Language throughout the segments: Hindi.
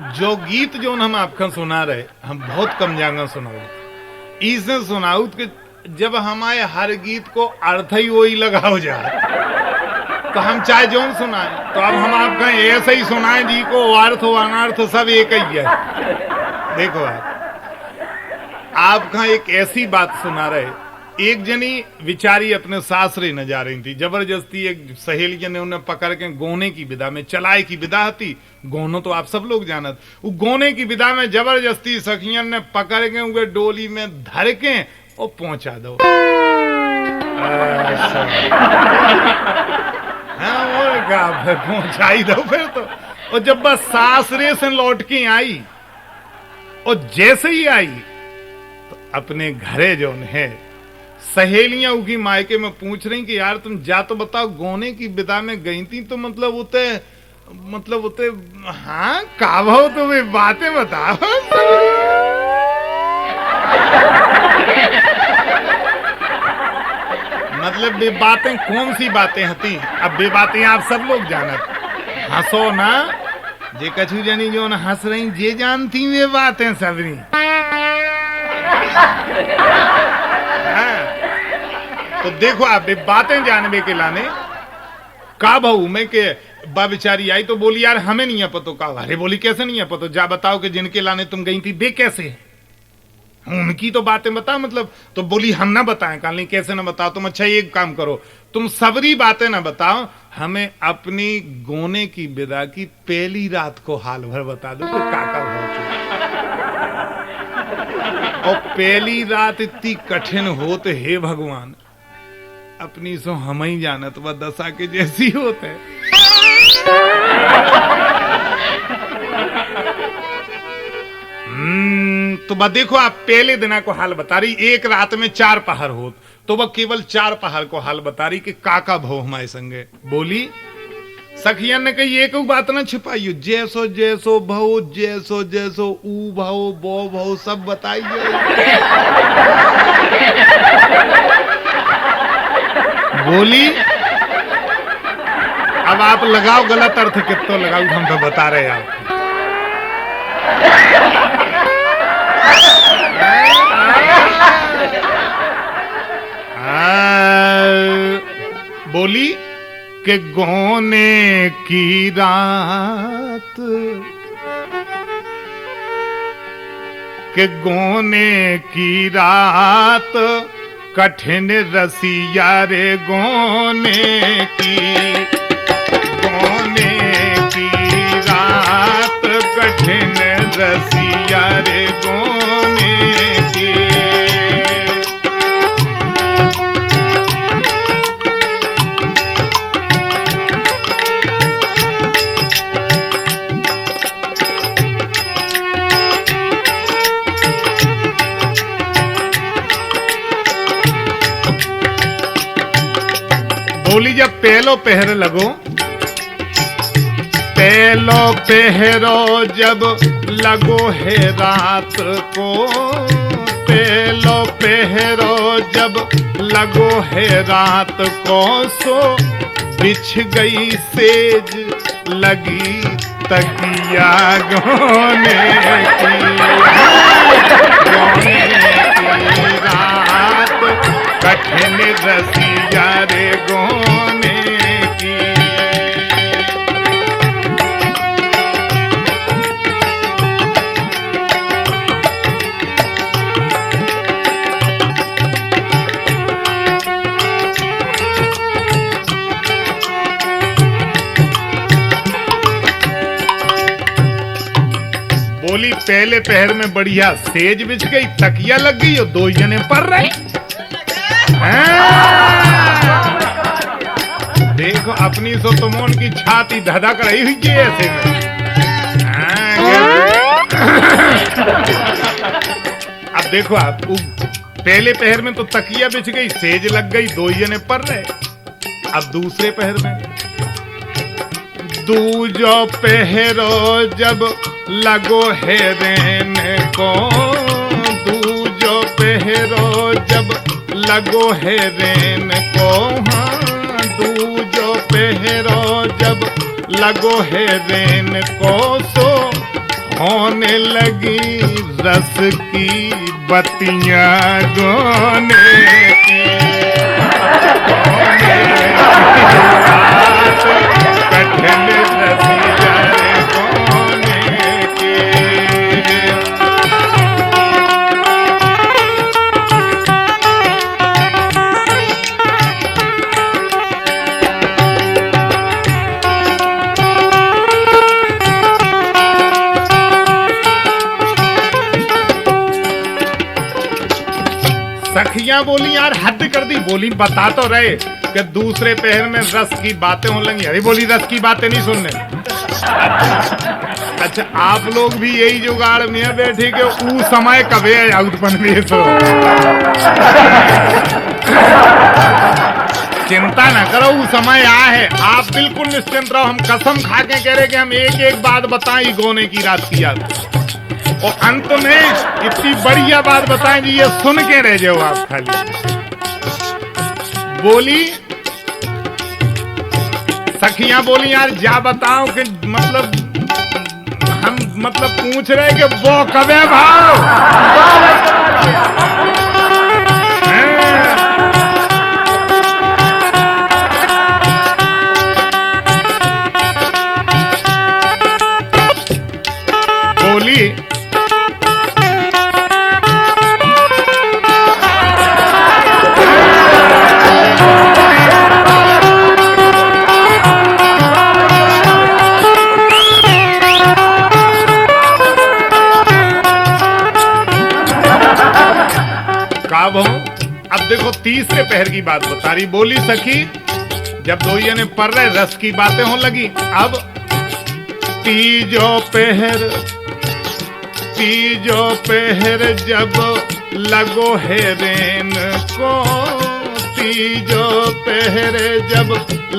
जो गीत जो हम आपका सुना रहे, हम बहुत कम जागा सुनाऊ इसे सुनाऊ कि जब हमारे हर गीत को अर्थ ही वही लगा हो जाए तो हम चाहे जो सुनाए, तो अब हम आपका ऐसे ही सुनाए जी को अर्थ हो अनर्थ सब एक ही है। देखो आपका एक ऐसी बात सुना रहे, एक जनी विचारी अपने सासरे न जा रही थी, जबरदस्ती एक सहेली ने उन्हें पकड़ के गोने की विदा में, चलाए की विदा थी, गोनो तो आप सब लोग जानत, वो गोने की विदा में जबरदस्ती सखियन ने पकड़ के उनके डोली में धर के और पहुंचा दो। हाँ और क्या पहुंचाई दो फिर तो। और जब बस सासरे से लौट के आई और जैसे ही आई तो अपने घरे जो है सहेलियां उगी मायके में पूछ रही कि यार तुम जा तो बताओ, गोने की विदा में गई थी तो मतलब उते हाँ का भाव तो वे बातें बताओ। मतलब बे बातें कौन सी बातें हती, अब बे बातें आप सब लोग जानत, हंसो ना जे कछु जनी जो न हंस रही जे जानती वे बातें सबरी। तो देखो आप बातें जानने के लाने का भाऊ मैं के बा बेचारी आई तो बोली यार हमें नहीं है पतो का। अरे बोली कैसे नहीं है पतो, जा बताओ कि जिनके लाने तुम गई थी बे कैसे, उनकी तो बातें बता मतलब। तो बोली हम ना बताएं, कहा कैसे ना बताओ तुम। अच्छा एक काम करो, तुम सबरी बातें ना बताओ, हमें अपनी गोने की विदा की पहली रात को हाल भर बता दो कि काका बहुत। और पहली रात इतनी कठिन होत हे भगवान, अपनी सो हम ही जानत वह दशा के जैसी होते। तो बा देखो आप पहले दिन को हाल बता रही, एक रात में 4 पहर होत, तो वह केवल 4 पहर को हाल बता रही कि काका भो हमारे संगे। बोली सखियन ने कही एक बात ना छिपाइयो, जैसो जैसो भो जैसो जैसो ऊ भो बो भो सब बताइए। बोली अब आप लगाओ गलत अर्थ कितो लगाओ, हम तो बता रहे आप। बोली कि गोने की रात, कि गोने की रात कठिन रसिया रे गोने की, गोने की रात कठिन रसिया रे गोने की। बोली जब पहलो पहर लगो, पहलो पहरो जब लगो है रात को, पहलो पहरो जब लगो है रात को, सो बिछ गई सेज लगी तकिया गोने की, गोने की रात कठिन रसिया रे गोने की। बोली पहले पहर में बढ़िया सेज बिछ गई, तकिया लग गई और 2 जने पड़ रहे। देखो अपनी सो तुमोन की छाती धधक रही हुई है ऐसे में। अब देखो आप पहले पहर में तो तकिया बिछ गई, सेज लग गई, 2 जने पड़ रहे। अब दूसरे पहर में दूजो पहरो जब लगो है रेन को, दूजो पहरो जब लगो है रेन को, हाँ दूजो पहरो जब लगो है रेन को, सो होने लगी रस की बत्तियां गोने की, होने लगी रात कठिन रसिया रे गोने की। सखियां बोली यार हद कर दी, बोली बता तो रहे कि दूसरे पहर में रस की बातें होने लगी। अरे बोली रस की बातें नहीं सुनने। अच्छा आप लोग भी यही जुगाड़ में है बैठे के ऊ समय कबे आउटपन में सो चिंता ना करो, ऊ समय आ है। आप बिल्कुल निश्चिंत रहो, हम कसम खा के कह रहे कि हम एक एक बात बताएं गोने की रात की याद, और अंत में इतनी बढ़िया बात बताएं जी, ये सुन के रह जाओ आप खाली। बोली सखियां बोली यार जा बताओ कि मतलब हम मतलब पूछ रहे कि वो कब है भाव। बोली अब देखो तीसरे पहर की बात बता रही। बोली सखी जब दो ने पढ़ रहे रस की बातें होने लगी। अब तीजो पहर जब लगो हेरेन को, तीजो पहर जब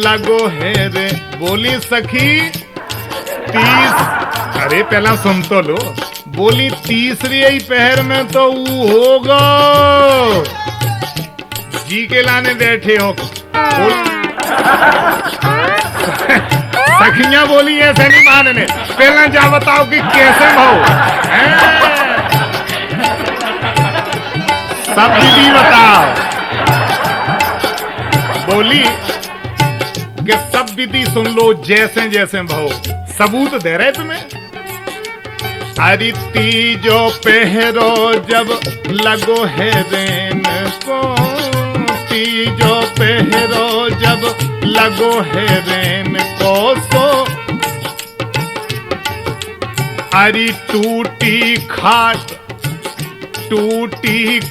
लगो हेरे। बोली सखी अरे पहला सुन तो लो। बोली तीसरी ही पहर में तो वो होगा जी के लाने बैठे हो। सखियां बोली ऐसे नहीं मानने, पहला जा बताओ कि कैसे भाव सब दीदी बताओ। बोली कि सब दीदी सुन लो जैसे जैसे भाव सबूत दे रहे तुम्हें। अरे तीजो पहरो जब लगो है रेन को, तीजो पहरो जब लगो है रेन को सो। अरे टूटी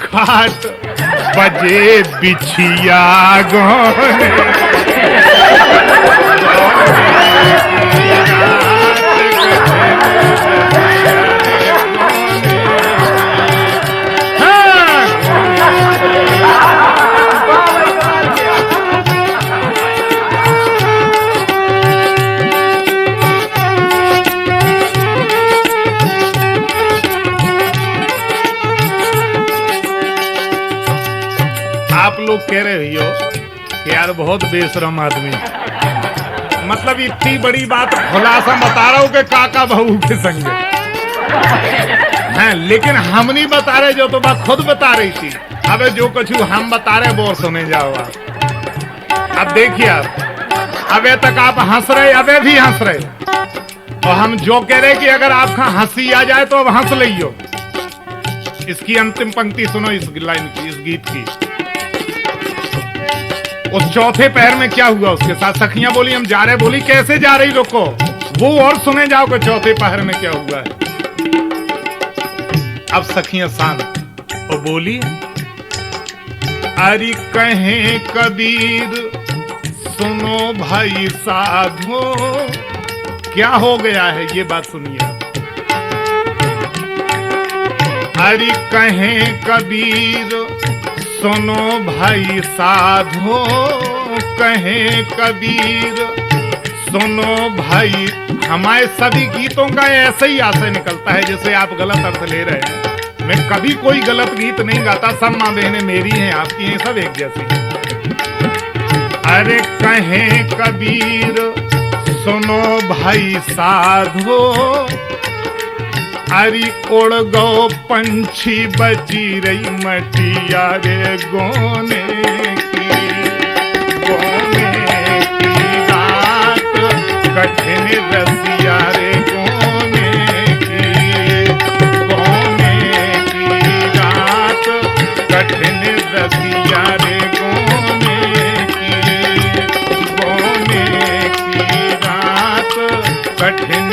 खाट बजे बिछिया गोने। आप लोग कह रहे हो कि यार बहुत बेशरम आदमी, मतलब इतनी बड़ी बात खुलासा बता रहा हूं कि काका बहू के संग है, लेकिन हम नहीं बता रहे, जो तो बात खुद बता रही थी। अब जो कुछ हम बता रहे वो सुने जाओ आप। अब देखिए आप अबे तक आप हंस रहे, अबे भी हंस रहे, और हम जो कह रहे कि अगर आपका हंसी आ जाए तो अब हंस लियो। इसकी अंतिम पंक्ति सुनो, इस लाइन की, इस गीत की। उस चौथे पैर में क्या हुआ उसके साथ। सखियां बोली हम जा रहे। बोली कैसे जा रही, रुको वो और सुने जाओ कि चौथे पैर में क्या हुआ है। अब सखियां शांत और बोली अरे कहें कबीर सुनो भाई साधो। क्या हो गया है ये बात सुनिए। अरे कहें कबीर सुनो भाई साधो, कहें कबीर सुनो भाई। हमारे सभी गीतों का ऐसे ही आशय निकलता है जैसे आप गलत अर्थ ले रहे हैं। मैं कभी कोई गलत गीत नहीं गाता, सब माँ बहनें मेरी हैं, आपकी हैं, सब एक जैसी। अरे कहें कबीर सुनो भाई साधो, हरी उड़ गो पंछी बची रही मटिया रे गोने की रात कठिन रसिया रे गोने की रात कठिन रसिया रे गोने की रात कठिन